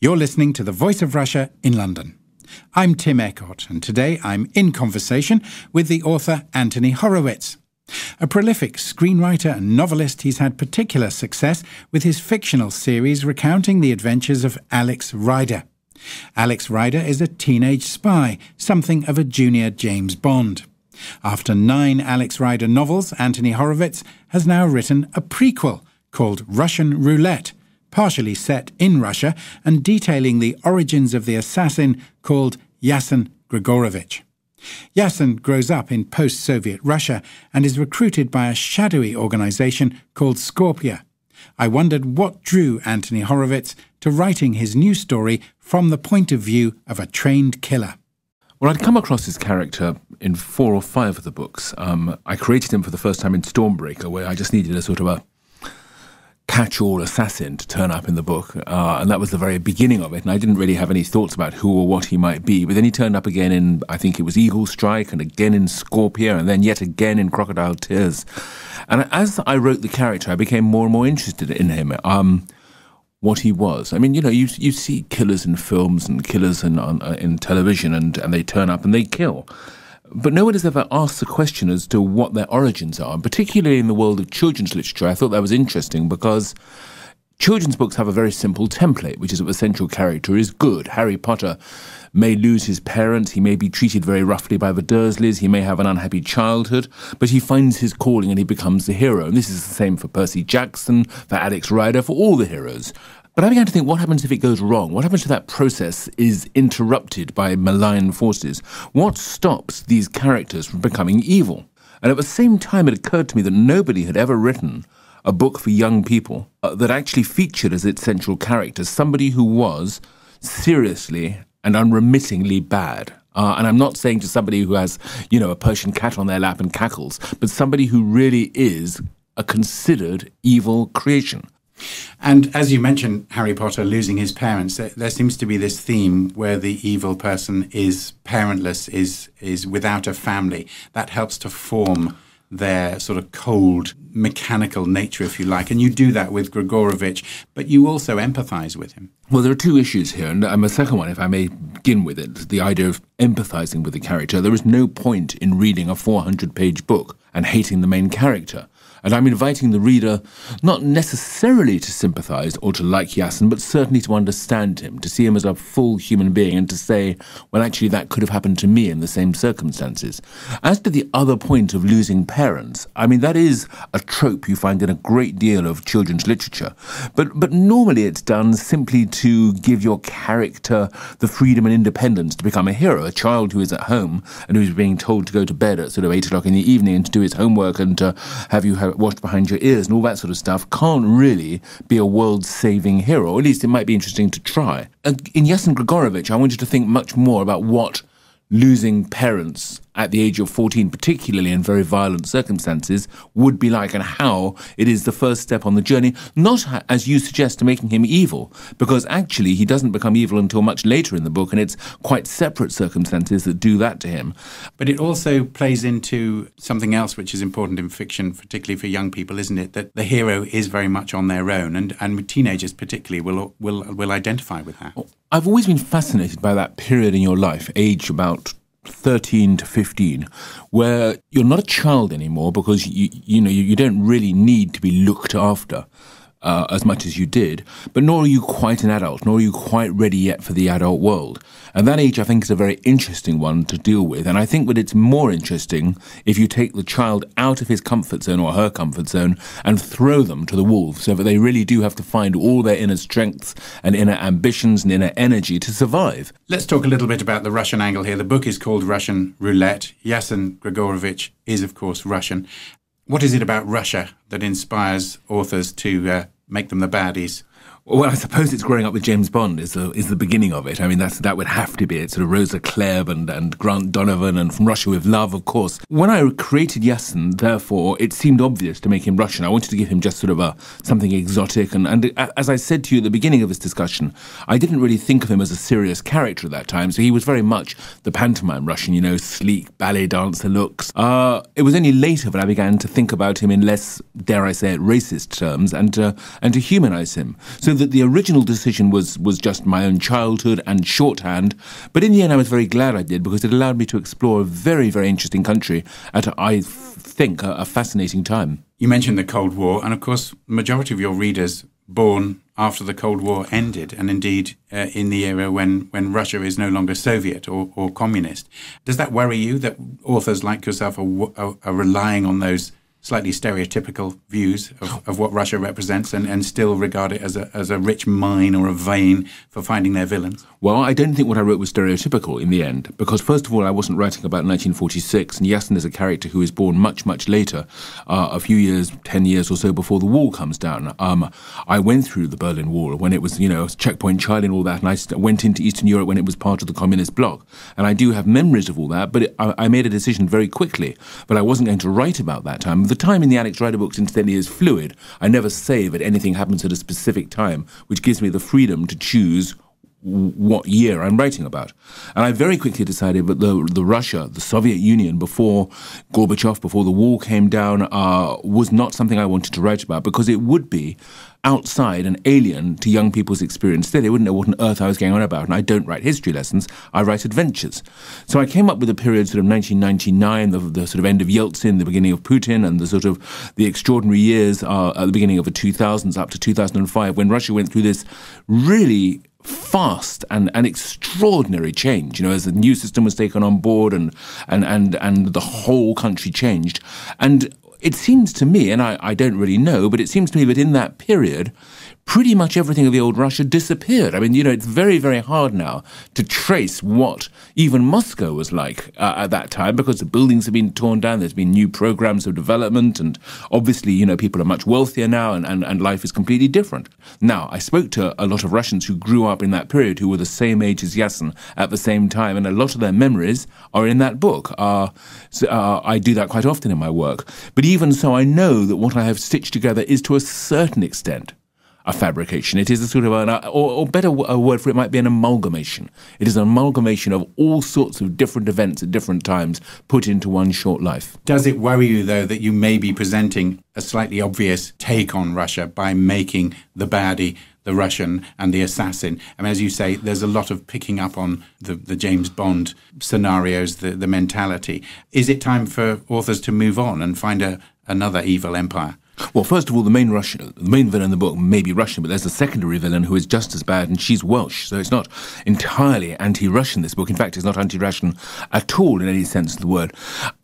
You're listening to The Voice of Russia in London. I'm Tim Eckhart, and today I'm in conversation with the author Anthony Horowitz. A prolific screenwriter and novelist, he's had particular success with his fictional series recounting the adventures of Alex Rider. Alex Rider is a teenage spy, something of a junior James Bond. After 9 Alex Rider novels, Anthony Horowitz has now written a pre-quel called Russian Roulette, partially set in Russia and detailing the origins of the assassin called Yassen Gregorovich. Yassen grows up in post-Soviet Russia and is recruited by a shadowy organisation called Scorpia. I wondered what drew Anthony Horowitz to writing his new story from the point of view of a trained killer. Well, I'd come across his character in 4 or 5 of the books. I created him for the first time in Stormbreaker, where I just needed a sort of a catch-all assassin to turn up in the book, and that was the very beginning of it, and I didn't really have any thoughts about who or what he might be, but then he turned up again in, I think it was Eagle Strike, and again in Scorpia, and then yet again in Crocodile Tears. And as I wrote the character, I became more and more interested in him, what he was. I mean, you know, you see killers in films and killers in television, and they turn up and they kill. But no one has ever asked the question as to what their origins are, and particularly in the world of children's literature. I thought that was interesting because children's books have a very simple template, which is that the central character is good. Harry Potter may lose his parents, he may be treated very roughly by the Dursleys, he may have an unhappy childhood, but he finds his calling and he becomes the hero. And this is the same for Percy Jackson, for Alex Rider, for all the heroes. But I began to think, what happens if it goes wrong? What happens if that process is interrupted by malign forces? What stops these characters from becoming evil? And at the same time, it occurred to me that nobody had ever written a book for young people that actually featured as its central character somebody who was seriously and unremittingly bad. And I'm not saying to somebody who has, you know, a Persian cat on their lap and cackles, but somebody who really is a considered evil creation. And as you mentioned, Harry Potter losing his parents, there seems to be this theme where the evil person is parentless, is without a family. That helps to form their sort of cold, mechanical nature, if you like. And you do that with Gregorovich, but you also empathise with him. Well, there are 2 issues here, and the second one, if I may begin with it, the idea of empathising with the character. There is no point in reading a 400-page book and hating the main character. And I'm inviting the reader not necessarily to sympathise or to like Yassen, but certainly to understand him, to see him as a full human being and to say, well, actually, that could have happened to me in the same circumstances. As to the other point of losing parents, I mean, that is a trope you find in a great deal of children's literature. But normally it's done simply to give your character the freedom and independence to become a hero, a child who is at home and who's being told to go to bed at sort of 8 o'clock in the evening and to do his homework and to have you washed behind your ears and all that sort of stuff, can't really be a world-saving hero. Or at least it might be interesting to try. In Yassen Gregorovich, I want you to think much more about what losing parents at the age of 14, particularly in very violent circumstances, would be like, and how it is the first step on the journey, not, as you suggest, to making him evil, because actually he doesn't become evil until much later in the book, and it's quite separate circumstances that do that to him. But it also plays into something else which is important in fiction, particularly for young people, isn't it? That the hero is very much on their own, and teenagers particularly will identify with that. I've always been fascinated by that period in your life, age about 13 to 15, where you're not a child anymore because you don't really need to be looked after as much as you did, but nor are you quite an adult, nor are you quite ready yet for the adult world. And that age, I think, is a very interesting one to deal with. And I think that it's more interesting if you take the child out of his comfort zone or her comfort zone and throw them to the wolves, so that they really do have to find all their inner strengths and inner ambitions and inner energy to survive. Let's talk a little bit about the Russian angle here. The book is called Russian Roulette. Yassen Gregorovich is, of course, Russian. What is it about Russia that inspires authors to make them the baddies? Well, I suppose it's growing up with James Bond is the beginning of it. I mean, that would have to be it. Sort of Rosa Klebb and Grant Donovan and From Russia with Love, of course. When I created Yassen, therefore, it seemed obvious to make him Russian. I wanted to give him just sort of something exotic. And as I said to you at the beginning of this discussion, I didn't really think of him as a serious character at that time. So he was very much the pantomime Russian, you know, sleek ballet dancer looks. It was only later that I began to think about him in less, dare I say it, racist terms and to humanize him. So that the original decision was just my own childhood and shorthand, but in the end I was very glad I did, because it allowed me to explore a very, very interesting country at, I think, a fascinating time. You mentioned the Cold War, and of course, the majority of your readers born after the Cold War ended, and indeed in the era when Russia is no longer Soviet or communist. Does that worry you that authors like yourself are relying on those slightly stereotypical views of what Russia represents and still regard it as a rich mine or a vein for finding their villains? Well, I don't think what I wrote was stereotypical in the end, because first of all, I wasn't writing about 1946, and Yassen is a character who is born much, much later, a few years, 10 years or so before the wall comes down. I went through the Berlin Wall when it was, Checkpoint Charlie and all that, and I went into Eastern Europe when it was part of the communist bloc. And I do have memories of all that, but I made a decision very quickly, but I wasn't going to write about that time. The time in the Alex Rider books, incidentally, is fluid. I never say that anything happens at a specific time, which gives me the freedom to choose what year I'm writing about. And I very quickly decided that the Russia, the Soviet Union, before Gorbachev, before the wall came down, was not something I wanted to write about, because it would be outside and alien to young people's experience. They wouldn't know what on earth I was going on about, and I don't write history lessons, I write adventures. So I came up with a period sort of 1999, the sort of end of Yeltsin, the beginning of Putin, and the sort of the extraordinary years at the beginning of the 2000s up to 2005, when Russia went through this really fast and extraordinary change, as the new system was taken on board and the whole country changed. And it seems to me, and I don't really know, but it seems to me that in that period, pretty much everything of the old Russia disappeared. I mean, it's very, very hard now to trace what even Moscow was like at that time, because the buildings have been torn down, there's been new programs of development, and obviously, people are much wealthier now, and life is completely different. Now, I spoke to a lot of Russians who grew up in that period, who were the same age as Yassen at the same time, and a lot of their memories are in that book. I do that quite often in my work. But even so, I know that what I have stitched together is, to a certain extent, a fabrication. It is a sort of or better a word for it might be an amalgamation. It is an amalgamation of all sorts of different events at different times put into one short life. Does it worry you, though, that you may be presenting a slightly obvious take on Russia by making the baddie the Russian and the assassin? I mean, as you say, there's a lot of picking up on the James Bond scenarios, the mentality. Is it time for authors to move on and find another evil empire? Well, first of all, the main villain in the book may be Russian, but there's a secondary villain who is just as bad, and she's Welsh. So it's not entirely anti-Russian, this book. In fact, it's not anti-Russian at all in any sense of the word.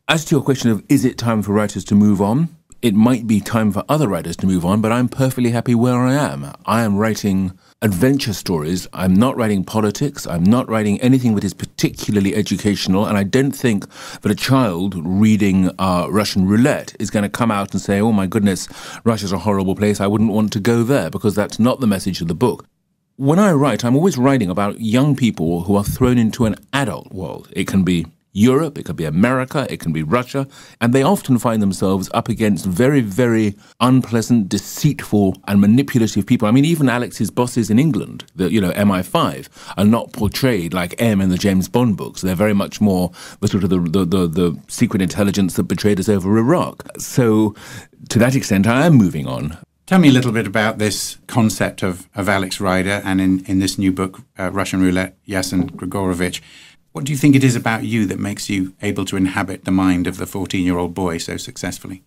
As to your question of, is it time for writers to move on? It might be time for other writers to move on, but I'm perfectly happy where I am. I am writing adventure stories. I'm not writing politics. I'm not writing anything that is particularly educational, and I don't think that a child reading Russian Roulette is going to come out and say, oh my goodness, Russia's a horrible place, I wouldn't want to go there, because that's not the message of the book. When I write, I'm always writing about young people who are thrown into an adult world. It can be Europe, it could be America, it can be Russia, and they often find themselves up against very, very unpleasant, deceitful, and manipulative people. I mean, even Alex's bosses in England, the MI5, are not portrayed like M in the James Bond books. They're very much more the sort of the secret intelligence that betrayed us over Iraq. So, to that extent, I am moving on. Tell me a little bit about this concept of Alex Rider, and in this new book, Russian Roulette, Yassen Gregorovich. What do you think it is about you that makes you able to inhabit the mind of the 14-year-old boy so successfully?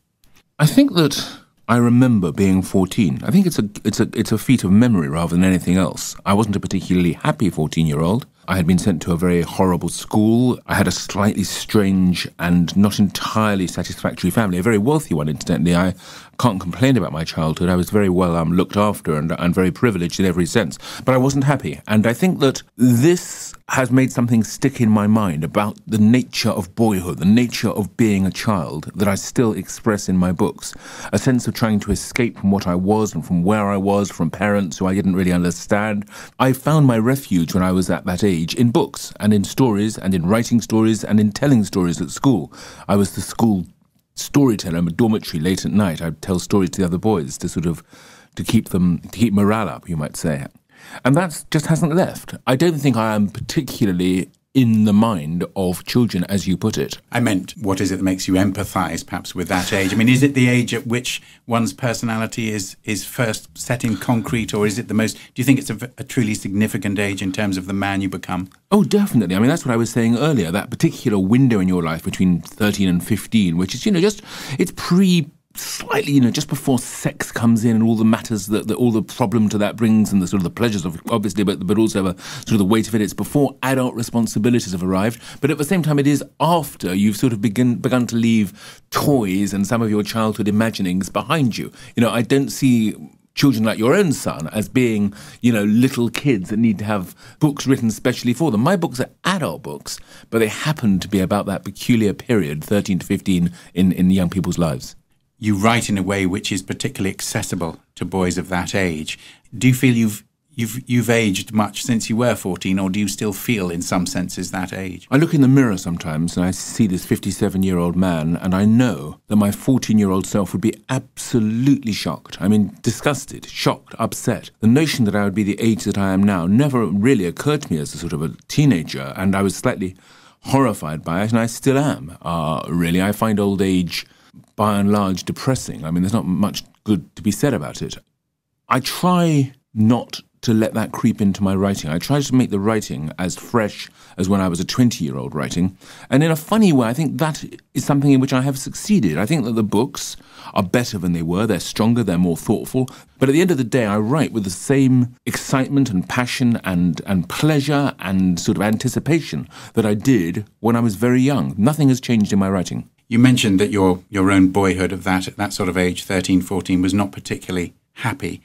I think that I remember being 14. I think it's a feat of memory rather than anything else. I wasn't a particularly happy 14-year-old. I had been sent to a very horrible school. I had a slightly strange and not entirely satisfactory family, a very wealthy one, incidentally. I can't complain about my childhood. I was very well looked after and very privileged in every sense. But I wasn't happy. And I think that this has made something stick in my mind about the nature of boyhood, the nature of being a child, that I still express in my books. A sense of trying to escape from what I was and from where I was, from parents who I didn't really understand. I found my refuge when I was at that age in books and in stories and in writing stories and in telling stories at school. I was the school storyteller in a dormitory late at night. I'd tell stories to the other boys to keep morale up, you might say. And that just hasn't left. I don't think I am particularly in the mind of children, as you put it. I meant, what is it that makes you empathise, perhaps, with that age? I mean, is it the age at which one's personality is first set in concrete, or is it the most... Do you think it's a truly significant age in terms of the man you become? Oh, definitely. I mean, that's what I was saying earlier, that particular window in your life between 13 and 15, which is, it's slightly, just before sex comes in and all the matters that all the problem to that brings and the sort of the pleasures of, obviously, but also sort of the weight of it. It's before adult responsibilities have arrived, but at the same time, it is after you've sort of begun to leave toys and some of your childhood imaginings behind you. I don't see children like your own son as being, little kids that need to have books written specially for them. My books are adult books, but they happen to be about that peculiar period, 13 to 15, in young people's lives. You write in a way which is particularly accessible to boys of that age. Do you feel you've aged much since you were 14, or do you still feel, in some senses, that age? I look in the mirror sometimes and I see this 57-year-old man, and I know that my 14-year-old self would be absolutely shocked. I mean, disgusted, shocked, upset. The notion that I would be the age that I am now never really occurred to me as a sort of a teenager, and I was slightly horrified by it, and I still am. Really, I find old age, by and large, depressing. I mean, there's not much good to be said about it. I try not to let that creep into my writing. I try to make the writing as fresh as when I was a 20-year-old writing. And in a funny way, I think that is something in which I have succeeded. I think that the books are better than they were. They're stronger, they're more thoughtful. But at the end of the day, I write with the same excitement and passion and pleasure and sort of anticipation that I did when I was very young. Nothing has changed in my writing. You mentioned that your own boyhood of that sort of age, 13, 14, was not particularly happy.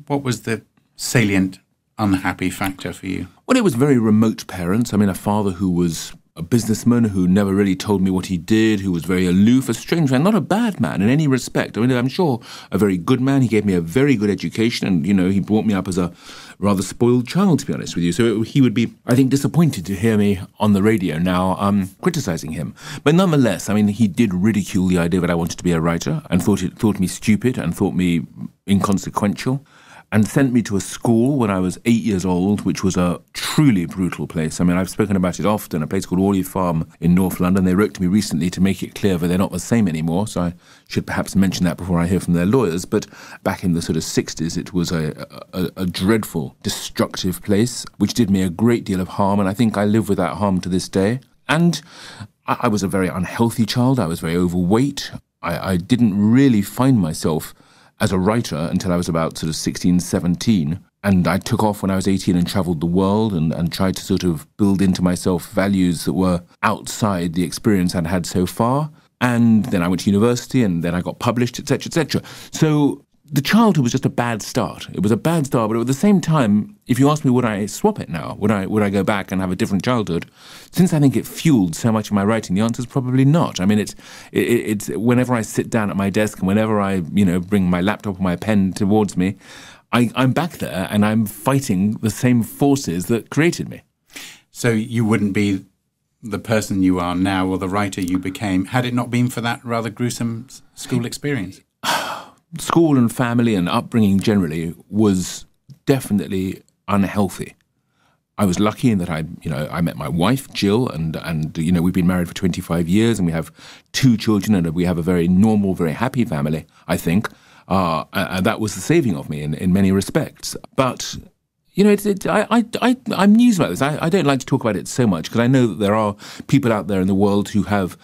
What was the salient unhappy factor for you? Well, it was very remote parents. I mean, a father who was a businessman who never really told me what he did, who was very aloof, a strange man, not a bad man in any respect. I mean, I'm sure a very good man. He gave me a very good education and, he brought me up as a rather spoiled child, to be honest with you. So he would be, I think, disappointed to hear me on the radio now criticising him. But nonetheless, I mean, he did ridicule the idea that I wanted to be a writer and thought me stupid and thought me inconsequential, and sent me to a school when I was 8 years old, which was a truly brutal place. I mean, I've spoken about it often, a place called Orley Farm in North London. They wrote to me recently to make it clear that they're not the same anymore, so I should perhaps mention that before I hear from their lawyers. But back in the sort of 60s, it was a dreadful, destructive place, which did me a great deal of harm, and I think I live with that harm to this day. And I was a very unhealthy child. I was very overweight. I didn't really find myself as a writer until I was about sort of 16, 17. And I took off when I was 18 and travelled the world and tried to sort of build into myself values that were outside the experience I'd had so far. And then I went to university and then I got published, etc., etc. So the childhood was just a bad start. It was a bad start, but at the same time, if you ask me would I swap it now, would I go back and have a different childhood, since I think it fueled so much of my writing, the answer is probably not. I mean, it's whenever I sit down at my desk and whenever I bring my laptop or my pen towards me, I'm back there and I'm fighting the same forces that created me. So you wouldn't be the person you are now or the writer you became had it not been for that rather gruesome school experience? School and family and upbringing generally was definitely unhealthy. I was lucky in that I met my wife, Jill, and we've been married for 25 years and we have 2 children and we have a very normal, very happy family, I think. And that was the saving of me in many respects. But, I'm news about this. I don't like to talk about it so much because I know that there are people out there in the world who have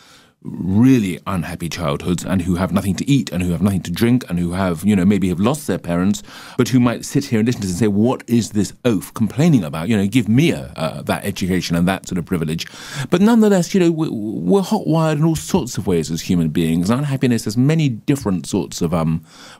really unhappy childhoods and who have nothing to eat and who have nothing to drink and who have, maybe have lost their parents, but who might sit here and listen to this and say, what is this oaf complaining about? Give me that education and that sort of privilege. But nonetheless, we're hot-wired in all sorts of ways as human beings. Unhappiness has many different sorts of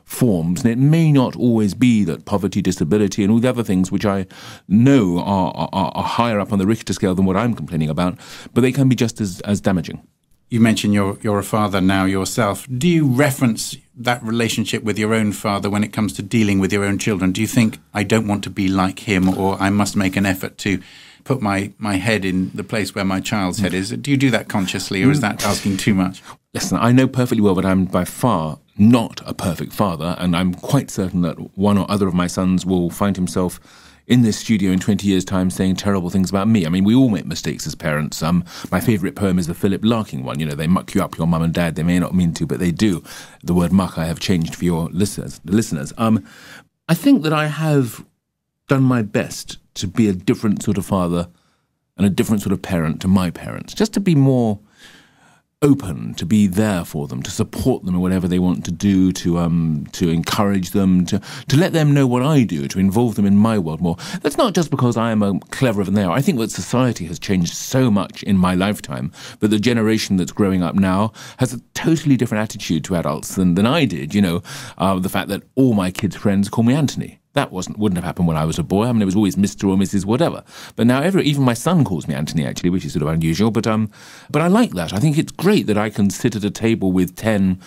forms, and it may not always be that poverty, disability, and all the other things which I know are higher up on the Richter scale than what I'm complaining about, but they can be just as damaging. You mentioned you're a father now yourself. Do you reference that relationship with your own father when it comes to dealing with your own children? Do you think, I don't want to be like him, or I must make an effort to put my head in the place where my child's head is? Do you do that consciously, or is that asking too much? Listen, I know perfectly well that I'm by far not a perfect father, and I'm quite certain that one or other of my sons will find himself in this studio in 20 years' time saying terrible things about me. I mean, we all make mistakes as parents. My favourite poem is the Philip Larkin one. You know, they muck you up, your mum and dad. They may not mean to, but they do. The word muck I have changed for your listeners. I think that I have done my best to be a different sort of father and a different sort of parent to my parents, just to be more open, to be there for them, to support them in whatever they want to do, to encourage them, to let them know what I do, to involve them in my world more. That's not just because I am cleverer than they are. I think that society has changed so much in my lifetime that the generation that's growing up now has a totally different attitude to adults than I did. You know, the fact that all my kids' friends call me Anthony. That wouldn't have happened when I was a boy. I mean, it was always Mr. or Mrs. whatever. But now even my son calls me Anthony, actually, which is sort of unusual. But I like that. I think it's great that I can sit at a table with 10,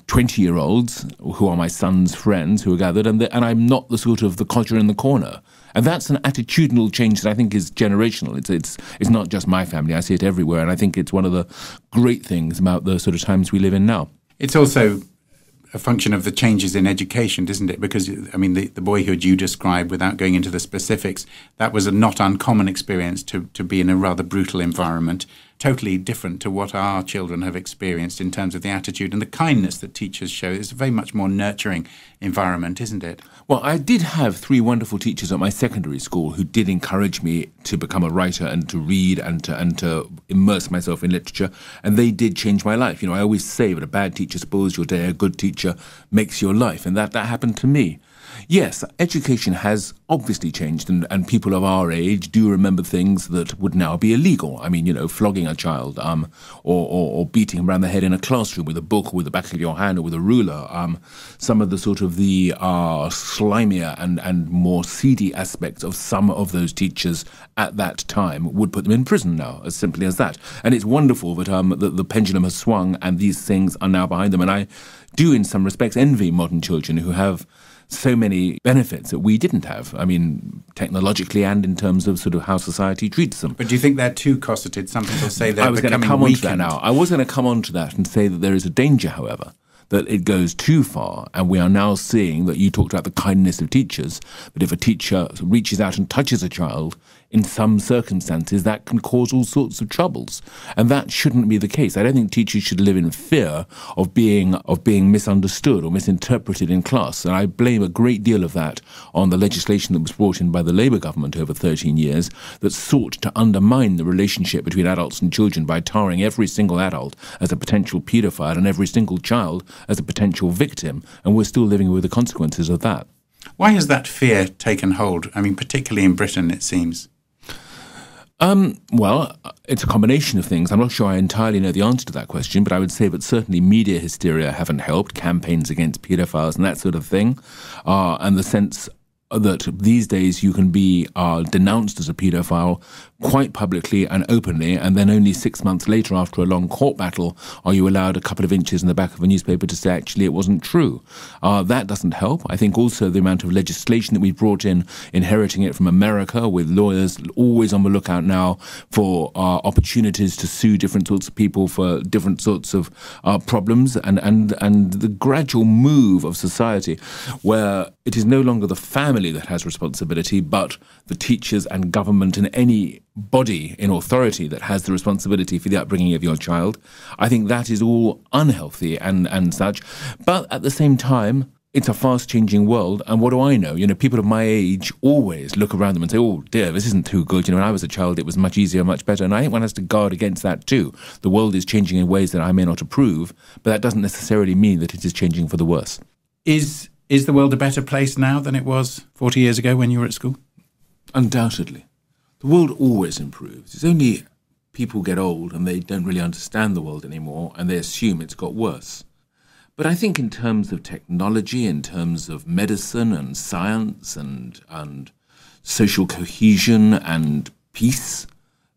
20-year-olds who are my son's friends who are gathered, and I'm not the sort of the codger in the corner. And that's an attitudinal change that I think is generational. It's not just my family. I see it everywhere, and I think it's one of the great things about the sort of times we live in now. It's also a function of the changes in education, isn't it? Because, I mean, the boyhood you described, without going into the specifics, that was a not uncommon experience to be in a rather brutal environment, totally different to what our children have experienced in terms of the attitude and the kindness that teachers show. It's a very much more nurturing environment, isn't it? Well, I did have 3 wonderful teachers at my secondary school who did encourage me to become a writer and to read and to immerse myself in literature, and they did change my life. You know, I always say that a bad teacher spoils your day, a good teacher makes your life, and that happened to me. Yes, education has obviously changed, and people of our age do remember things that would now be illegal. I mean, you know, flogging a child, or beating him around the head in a classroom with a book or with the back of your hand or with a ruler. Some of the sort of the slimier and more seedy aspects of some of those teachers at that time would put them in prison now, as simply as that. And it's wonderful that the pendulum has swung and these things are now behind them. And I do, in some respects, envy modern children who have so many benefits that we didn't have. I mean, technologically and in terms of sort of how society treats them. But do you think they're too cosseted? Some people say they're becoming weakened. I was going to come on to that now. I was going to come on to that and say that there is a danger, however, that it goes too far, and we are now seeing that you talked about the kindness of teachers, but if a teacher reaches out and touches a child, in some circumstances that can cause all sorts of troubles, and that shouldn't be the case. I don't think teachers should live in fear of being misunderstood or misinterpreted in class, and I blame a great deal of that on the legislation that was brought in by the Labour government over 13 years that sought to undermine the relationship between adults and children by tarring every single adult as a potential paedophile and every single child as a potential victim, and we're still living with the consequences of that. Why has that fear taken hold? I mean, particularly in Britain, it seems. Well, it's a combination of things. I'm not sure I entirely know the answer to that question, but I would say that certainly media hysteria haven't helped, campaigns against paedophiles and that sort of thing, and the sense that these days you can be denounced as a paedophile quite publicly and openly, and then only 6 months later, after a long court battle, are you allowed a couple of inches in the back of a newspaper to say actually it wasn't true. That doesn't help. I think also the amount of legislation that we've brought in, inheriting it from America, with lawyers always on the lookout now for opportunities to sue different sorts of people for different sorts of problems, and the gradual move of society where it is no longer the family that has responsibility, but the teachers and government and any body in authority that has the responsibility for the upbringing of your child. I think that is all unhealthy and such. But at the same time, it's a fast-changing world, and what do I know? You know, people of my age always look around them and say, oh dear, this isn't too good. You know, when I was a child, it was much easier, much better, and I think one has to guard against that too. The world is changing in ways that I may not approve, but that doesn't necessarily mean that it is changing for the worse. Is the world a better place now than it was 40 years ago when you were at school? Undoubtedly. The world always improves. It's only people get old and they don't really understand the world anymore and they assume it's got worse. But I think in terms of technology, in terms of medicine and science and social cohesion and peace,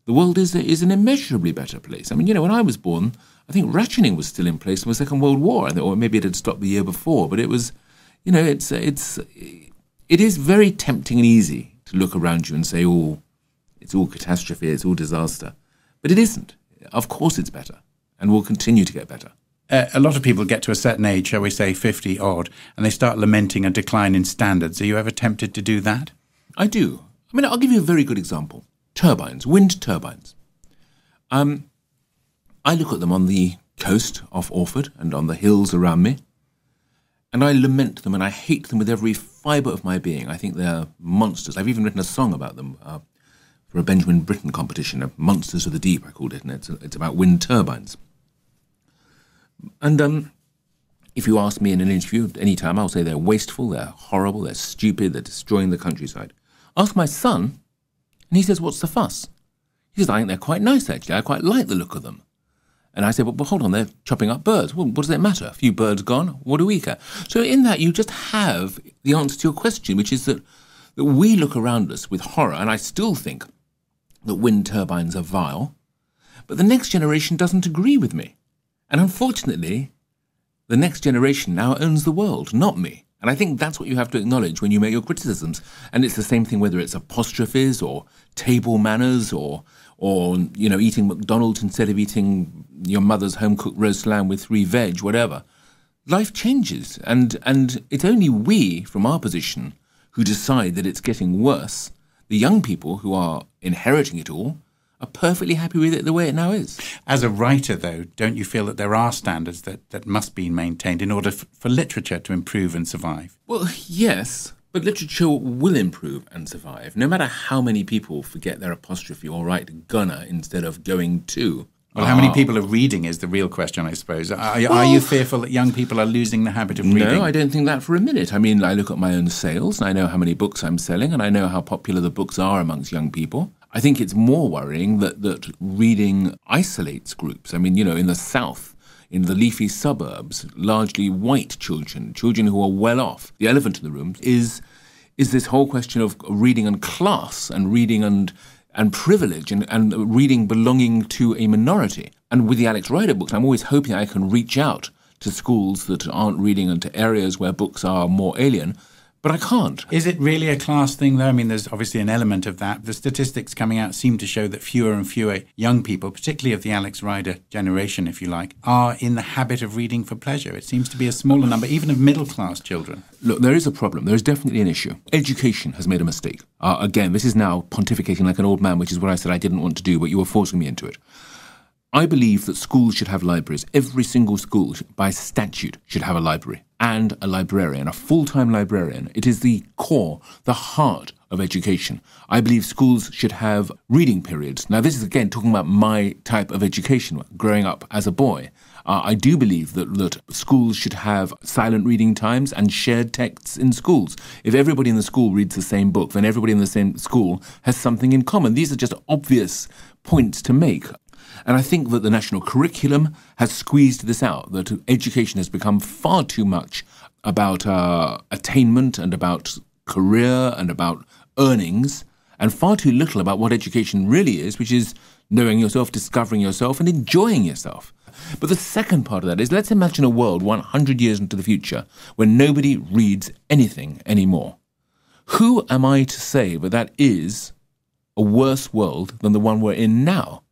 the world is an immeasurably better place. I mean, you know, when I was born, I think rationing was still in place in the Second World War, or maybe it had stopped the year before, but it was, you know, it is very tempting and easy to look around you and say, oh, it's all catastrophe, it's all disaster. But it isn't. Of course it's better, and will continue to get better. A lot of people get to a certain age, shall we say 50 odd, and they start lamenting a decline in standards. Are you ever tempted to do that? I do. I mean, I'll give you a very good example. Turbines, wind turbines. I look at them on the coast off Orford and on the hills around me, and I lament them and I hate them with every fibre of my being. I think they're monsters. I've even written a song about them for a Benjamin Britten competition, Monsters of the Deep, I called it, and it's about wind turbines. And if you ask me in an interview at any time, I'll say they're wasteful, they're horrible, they're stupid, they're destroying the countryside. Ask my son, and he says, what's the fuss? He says, I think they're quite nice, actually. I quite like the look of them. And I say, well, hold on, they're chopping up birds. Well, what does it matter? A few birds gone, what do we care? So in that, you just have the answer to your question, which is that we look around us with horror, and I still think that wind turbines are vile, but the next generation doesn't agree with me. And unfortunately, the next generation now owns the world, not me. And I think that's what you have to acknowledge when you make your criticisms. And it's the same thing whether it's apostrophes or table manners or eating McDonald's instead of eating your mother's home-cooked roast lamb with 3 veg, whatever. Life changes, and it's only we, from our position, who decide that it's getting worse. The young people who are inheriting it all are perfectly happy with it the way it now is. As a writer, though, don't you feel that there are standards that must be maintained in order for literature to improve and survive? Well, yes, but literature will improve and survive, no matter how many people forget their apostrophe or write gonna instead of going to. Well, how many people are reading is the real question, I suppose. Are you fearful that young people are losing the habit of reading? No, I don't think that for a minute. I mean, I look at my own sales, and I know how many books I'm selling, and I know how popular the books are amongst young people. I think it's more worrying that reading isolates groups. I mean, in the South, in the leafy suburbs, largely white children who are well off. The elephant in the room is this whole question of reading and class and reading and privilege and reading belonging to a minority. And with the Alex Rider books, I'm always hoping I can reach out to schools that aren't reading and to areas where books are more alien, but I can't. Is it really a class thing, though? I mean, there's obviously an element of that. The statistics coming out seem to show that fewer and fewer young people, particularly of the Alex Rider generation, if you like, are in the habit of reading for pleasure. It seems to be a smaller number, even of middle-class children. Look, there is a problem. There is definitely an issue. Education has made a mistake. Again, this is now pontificating like an old man, which is what I said I didn't want to do, but you were forcing me into it. I believe that schools should have libraries. Every single school, by statute, should have a library and a librarian, a full-time librarian. It is the core, the heart of education. I believe schools should have reading periods. Now, this is, again, talking about my type of education, growing up as a boy. I do believe that schools should have silent reading times and shared texts in schools. If everybody in the school reads the same book, then everybody in the same school has something in common. These are just obvious points to make. And I think that the national curriculum has squeezed this out, that education has become far too much about attainment and about career and about earnings, and far too little about what education really is, which is knowing yourself, discovering yourself, and enjoying yourself. But the second part of that is, let's imagine a world 100 years into the future when nobody reads anything anymore. Who am I to say that is a worse world than the one we're in now?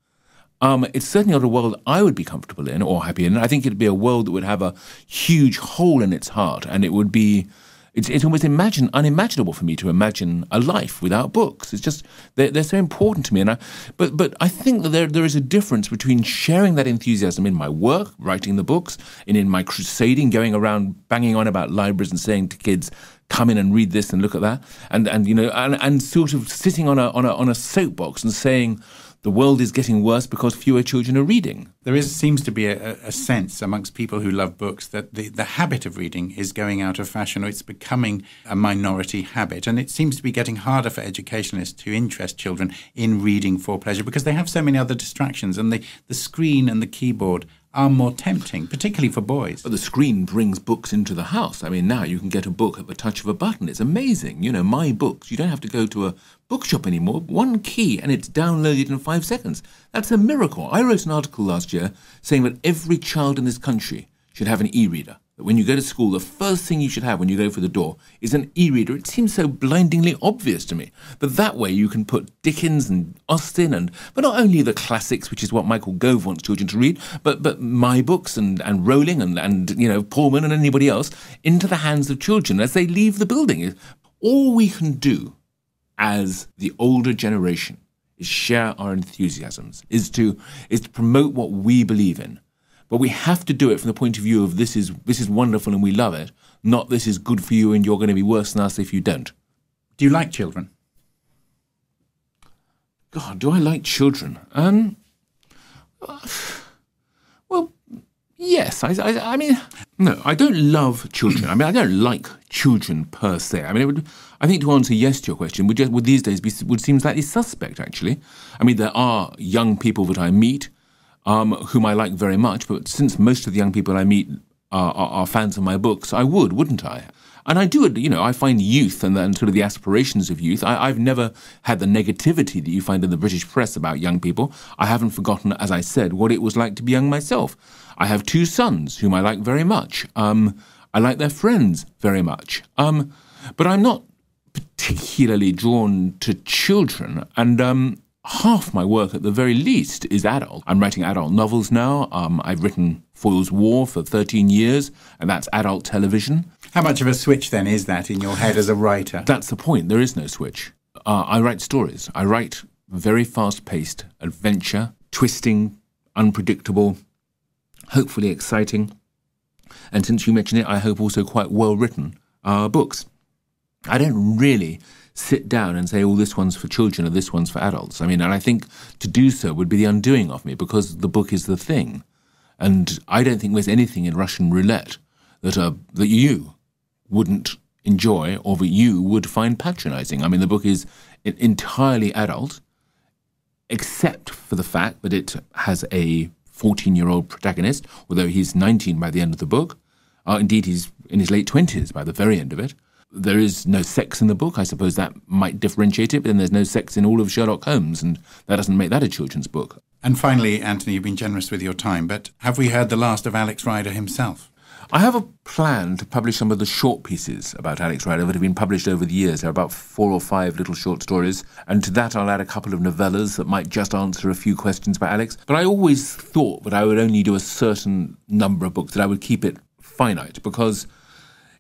It's certainly not a world I would be comfortable in or happy in. I think it'd be a world that would have a huge hole in its heart, and it would be, it's almost unimaginable for me to imagine a life without books. It's just, they're so important to me. But I think that there is a difference between sharing that enthusiasm in my work, writing the books, and in my crusading, going around banging on about libraries and saying to kids, come in and read this and look at that, and sort of sitting on a soapbox and saying, the world is getting worse because fewer children are reading. There seems to be a sense amongst people who love books that the habit of reading is going out of fashion, or it's becoming a minority habit. And it seems to be getting harder for educationalists to interest children in reading for pleasure because they have so many other distractions, and the screen and the keyboard are more tempting, particularly for boys. But the screen brings books into the house. I mean, now you can get a book at the touch of a button. It's amazing. My books, you don't have to go to a bookshop anymore. One key and it's downloaded in 5 seconds. That's a miracle. I wrote an article last year saying that every child in this country should have an e-reader. That when you go to school, the first thing you should have when you go for the door is an e-reader. It seems so blindingly obvious to me. But that way you can put Dickens and Austen but not only the classics, which is what Michael Gove wants children to read, but my books and Rowling and Pullman and anybody else into the hands of children as they leave the building. All we can do as the older generation is share our enthusiasms, is to promote what we believe in. But we have to do it from the point of view of this is wonderful and we love it, not this is good for you and you're going to be worse than us if you don't. Do you like children? God, do I like children? Well, yes. I mean, no, I don't love children. I mean, I don't like children per se. I mean, I think to answer yes to your question would these days would seem slightly suspect, actually. I mean, there are young people that I meet whom I like very much, but since most of the young people I meet are fans of my books, I wouldn't I? And I do, I find youth and sort of the aspirations of youth. I've never had the negativity that you find in the British press about young people. I haven't forgotten, as I said, what it was like to be young myself. I have 2 sons whom I like very much. I like their friends very much. But I'm not particularly drawn to children. And half my work, at the very least, is adult. I'm writing adult novels now. I've written Foyle's War for 13 years, and that's adult television. How much of a switch, then, is that in your head as a writer? That's the point. There is no switch. I write stories. I write very fast-paced adventure, twisting, unpredictable, hopefully exciting, and since you mentioned it, I hope also quite well-written books. I don't really sit down and say, oh, this one's for children or this one's for adults. I mean, and I think to do so would be the undoing of me because the book is the thing. And I don't think there's anything in Russian Roulette that you wouldn't enjoy or that you would find patronizing. I mean, the book is entirely adult, except for the fact that it has a 14-year-old protagonist, although he's 19 by the end of the book. Indeed, he's in his late 20s by the very end of it. There is no sex in the book. I suppose that might differentiate it, but then there's no sex in all of Sherlock Holmes, and that doesn't make that a children's book. And finally, Anthony, you've been generous with your time, but have we heard the last of Alex Rider himself? I have a plan to publish some of the short pieces about Alex Rider that have been published over the years. There are about 4 or 5 little short stories, and to that I'll add a couple of novellas that might just answer a few questions about Alex. But I always thought that I would only do a certain number of books, that I would keep it finite, because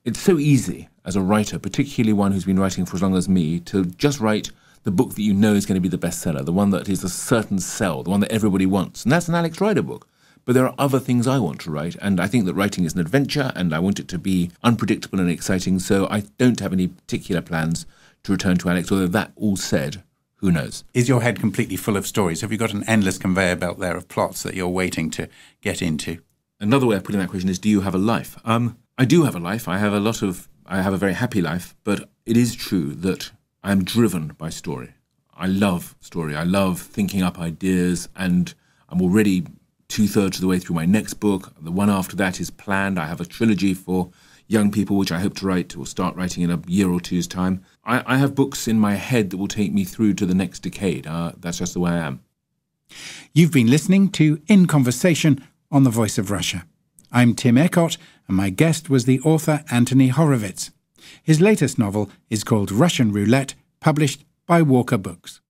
it's so easy as a writer, particularly one who's been writing for as long as me, to just write the book that you know is going to be the bestseller, the one that is a certain sell, the one that everybody wants. And that's an Alex Rider book. But there are other things I want to write, and I think that writing is an adventure, and I want it to be unpredictable and exciting, so I don't have any particular plans to return to Alex, although that all said, who knows? Is your head completely full of stories? Have you got an endless conveyor belt there of plots that you're waiting to get into? Another way of putting that question is, do you have a life? I do have a life. I have a very happy life, but it is true that I am driven by story. I love story. I love thinking up ideas, and I'm already 2/3 of the way through my next book. The one after that is planned. I have a trilogy for young people, which I hope to write or start writing in a year or two's time. I have books in my head that will take me through to the next decade. That's just the way I am. You've been listening to In Conversation on The Voice of Russia. I'm Tim Eckott, and my guest was the author Anthony Horowitz. His latest novel is called Russian Roulette, published by Walker Books.